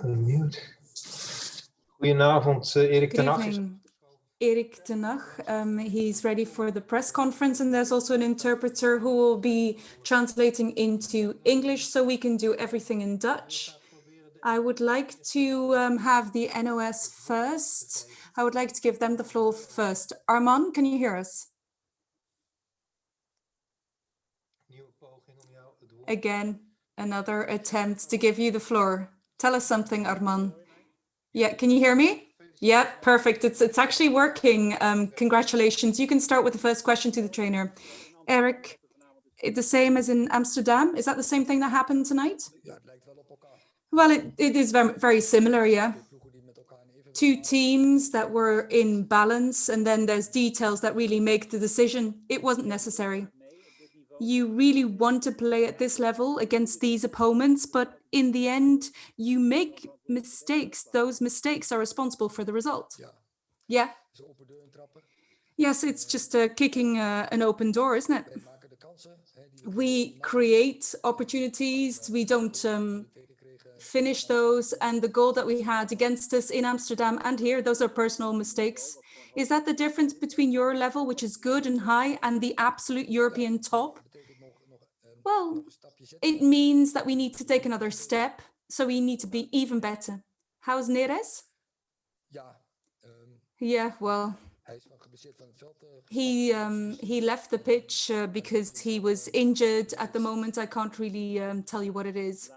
Mute. Goedenavond, Erik Good evening, Erik ten Hag. He's ready for the press conference, and there's also an interpreter who will be translating into English so we can do everything in Dutch. I would like to have the NOS first. I would like to give them the floor first. Arman, can you hear us? Again, another attempt to give you the floor. Tell us something, Arman. Yeah, can you hear me? Yeah, perfect. It's actually working. Congratulations. You can start with the first question to the trainer. Erik, the same as in Amsterdam? Is that the same thing that happened tonight? Well, it is very, very similar, yeah. Two teams that were in balance, and then there's details that really make the decision. It wasn't necessary. You really want to play at this level against these opponents, but in the end, you make mistakes. Those mistakes are responsible for the result. Yeah. Yes, it's just kicking an open door, isn't it? We create opportunities. We don't finish those. And the goal that we had against us in Amsterdam and here, those are personal mistakes. Is that the difference between your level, which is good and high, and the absolute European top? Well, it means that we need to take another step, so we need to be even better. How's Neres? Yeah, well, he left the pitch because he was injured. At the moment, I can't really tell you what it is.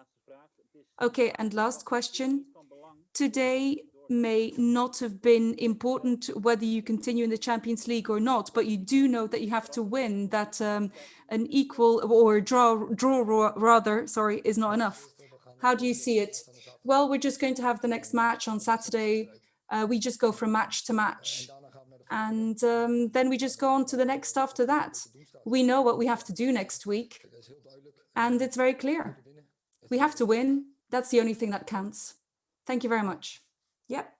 Okay, and last question. Today may not have been important whether you continue in the Champions League or not, but you do know that you have to win, that an equal or draw rather, is not enough. How do you see it? Well, we're just going to have the next match on Saturday. We just go from match to match. And then we just go on to the next after that. We know what we have to do next week. And it's very clear. We have to win. That's the only thing that counts. Thank you very much. Yep.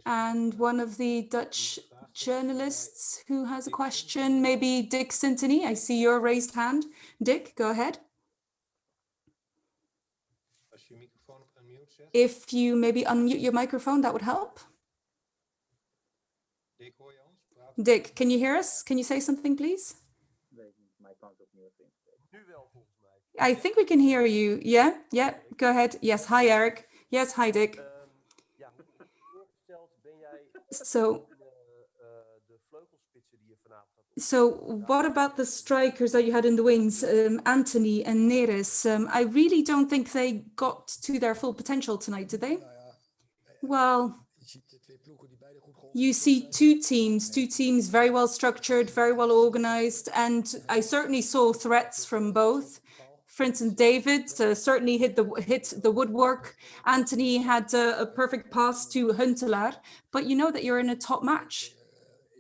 And one of the Dutch journalists who has a question, maybe Dick Sintony. I see your raised hand. Dick, go ahead. If you maybe unmute your microphone, that would help. Dick, can you hear us? Can you say something, please? I think we can hear you. Yeah, go ahead. Yes, hi, Erik. Yes, hi, Dick. So what about the strikers that you had in the wings, Anthony and Neres? I really don't think they got to their full potential tonight, did they? Well, you see two teams very well structured, very well organized, and I certainly saw threats from both. For instance, David certainly hit the woodwork. Anthony had a perfect pass to Huntelaar, but you know that you're in a top match.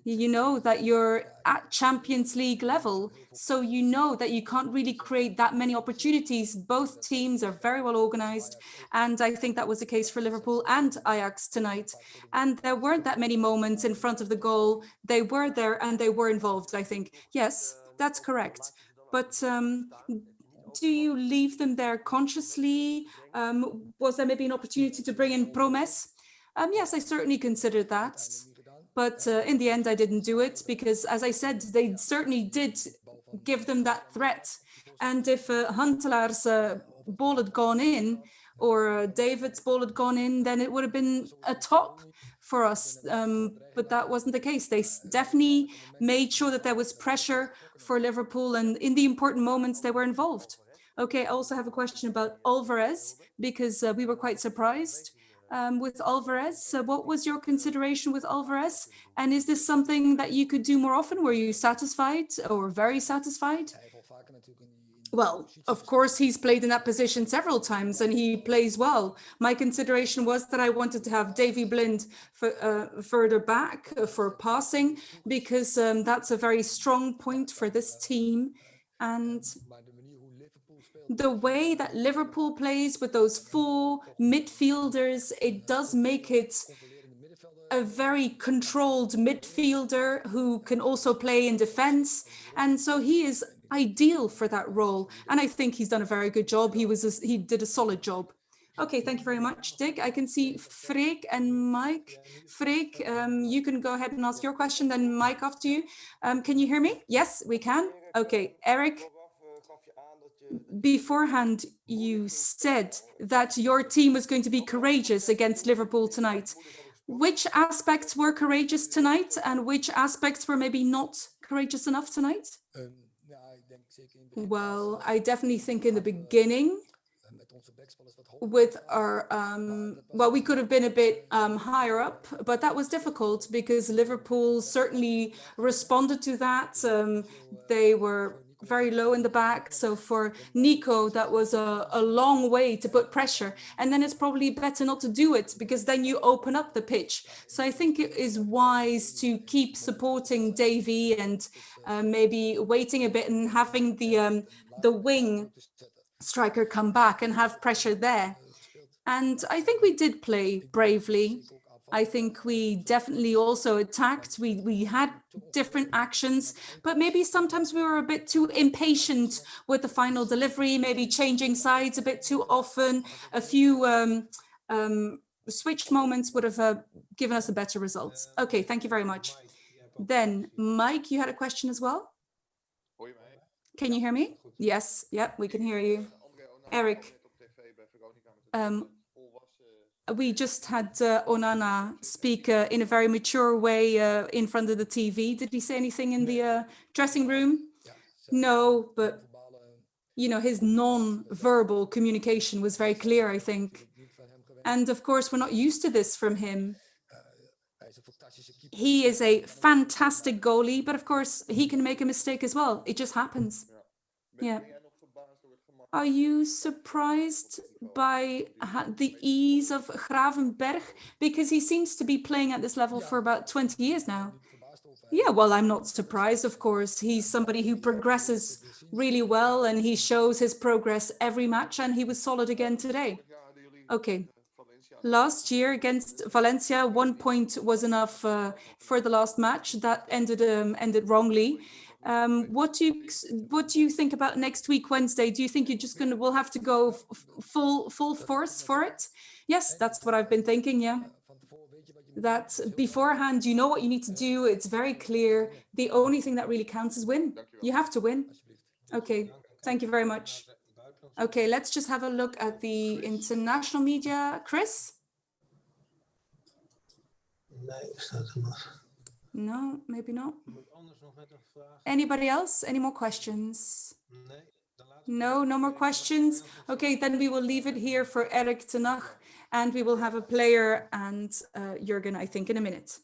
You know that you're at Champions League level, so you know that you can't really create that many opportunities. Both teams are very well organized, and I think that was the case for Liverpool and Ajax tonight. And there weren't that many moments in front of the goal. They were there and they were involved, I think. Yes, that's correct. But do you leave them there consciously? Was there maybe an opportunity to bring in Promes? Yes, I certainly considered that. But in the end, I didn't do it because, as I said, they certainly did give them that threat. And if Huntelaar's ball had gone in or David's ball had gone in, then it would have been a top for us. But that wasn't the case. They definitely made sure that there was pressure for Liverpool, and in the important moments, they were involved. Okay, I also have a question about Alvarez because we were quite surprised. With Alvarez. So what was your consideration with Alvarez? And is this something that you could do more often? Were you satisfied or very satisfied? Well, of course, he's played in that position several times and he plays well. My consideration was that I wanted to have Davy Blind further back for passing because that's a very strong point for this team. And the way that Liverpool plays with those four midfielders, it does make it a very controlled midfielder who can also play in defense. And so he is ideal for that role. And I think he's done a very good job. He did a solid job. Okay, thank you very much, Dick. I can see Freek and Mike. Freek, you can go ahead and ask your question, then Mike after you. Can you hear me? Yes, we can. Okay, Erik, beforehand, you said that your team was going to be courageous against Liverpool tonight. Which aspects were courageous tonight and which aspects were maybe not courageous enough tonight? Well, I definitely think in the beginning, with our well, we could have been a bit higher up, but that was difficult because Liverpool certainly responded to that. They were very low in the back, so for Nico that was a long way to put pressure, and then it's probably better not to do it because then you open up the pitch. So I think it is wise to keep supporting Davy and maybe waiting a bit and having the wing striker come back and have pressure there. And I think we did play bravely. I think we definitely also attacked. We had different actions, but maybe sometimes we were a bit too impatient with the final delivery, maybe changing sides a bit too often. A few switch moments would have given us a better result. Okay, thank you very much. Then, Mike, you had a question as well? Can you hear me? Yes, yep, we can hear you. Erik, we just had Onana speak in a very mature way in front of the TV. Did he say anything in the dressing room? No, but you know, his non-verbal communication was very clear, I think. And of course, we're not used to this from him. He is a fantastic goalie, but of course, he can make a mistake as well. It just happens. Yeah. Are you surprised by the ease of Gravenberch? Because he seems to be playing at this level for about 20 years now. Yeah, well, I'm not surprised, of course. He's somebody who progresses really well and he shows his progress every match, and he was solid again today. Okay. Last year against Valencia, 1 point was enough for the last match. That ended wrongly. What do you think about next week, Wednesday? Do you think you're just we'll have to go full force for it? Yes, that's what I've been thinking. Yeah, that beforehand, you know what you need to do. It's very clear. The only thing that really counts is win. You have to win. Okay, thank you very much. Okay, let's just have a look at the international media. Chris? No, maybe not. Anybody else? Any more questions? No, no more questions. Okay, then we will leave it here for Erik ten Hag, and we will have a player and Jurgen, I think, in a minute.